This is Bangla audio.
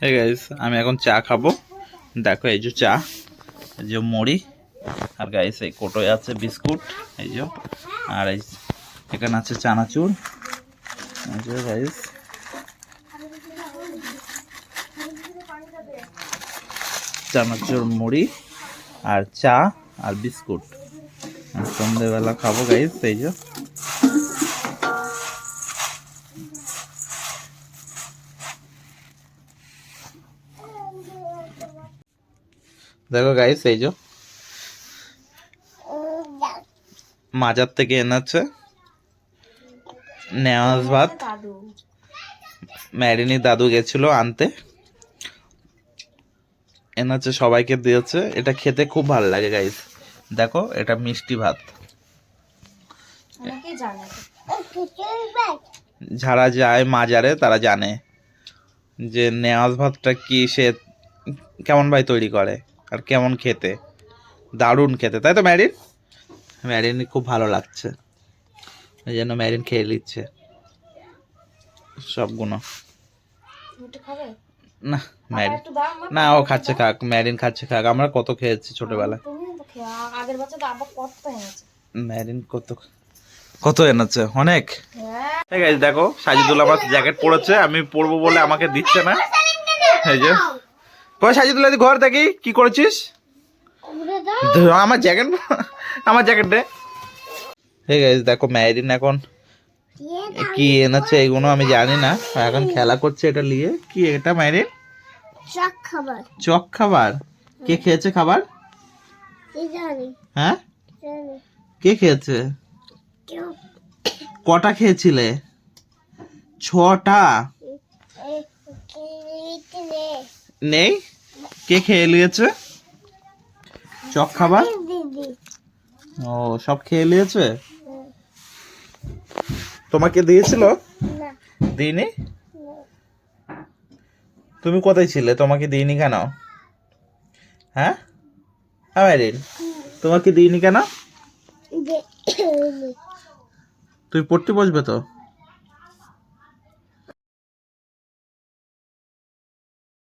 হে গাইস, আমি এখন চা খাবো। দেখো এই যে চা, এই যে মুড়ি, আর গাইস এই কোটোয় আছে বিস্কুট, এই যে, আর এই এখানে আছে চানাচুর, এই যে গাইস চানাচুর, মুড়ি আর চা আর বিস্কুট। সন্ধ্যেবেলা খাবো গাইস। এই যে দেখো গাইস, এই যে মাজার থেকে এনেছে নেওয়াজ ভাত। ম্যারিনি দাদু গেছিল আনতে, এনেছে, সবাইকে দিয়েছে। এটা খেতে খুব ভালো লাগে গাইস। দেখো এটা মিষ্টি ভাত। যারা যায় মাজারে তারা জানে যে নেওয়াজ ভাতটা কি, সে কেমন ভাই তৈরি করে আর কেমন খেতে। দারুণ খেতে, তাই তো ম্যারিন? ম্যারিন খুব ভালো লাগছে, এই জন্য ম্যারিন খেয়ে নিচ্ছে সবগুলো। না ম্যারিন না, ও খাচ্ছে খাক, ম্যারিন খাচ্ছে খাক। আমরা কত খেয়েছি ছোটবেলায়। ম্যারিন কত কত এনেছে, অনেক। এই গাইস দেখো, সাজিদুল আমার জ্যাকেট পরেছে, আমি পরবো বলে আমাকে দিচ্ছে না। এই যে কই সাজিদুল, ঘর দেখি কি করেছিস। আমার জ্যাকেট, আমার জ্যাকেট দে। এই গাইস দেখো, ম্যারিন এখন কি এনেছে এগুলো আমি জানি না, এখন খেলা করছে এটা নিয়ে। কি এটা ম্যারিন? চক খাবার। চক খাবার? কে খেয়েছে খাবার? হ্যাঁ, কে খেয়েছে? কটা খেয়েছিলে? 6টা? নেই? কে খেয়ে নিয়েছে চক খাবার? ও, সব খেয়ে নিয়েছে। তোমাকে দিয়েছিল? দিইনি। তুমি কোথায় ছিলে? তোমাকে দিইনি কেন? হ্যাঁ ম্যারিন, তোমাকে দিইনি কেন? তুই পড়তে বসবে তো?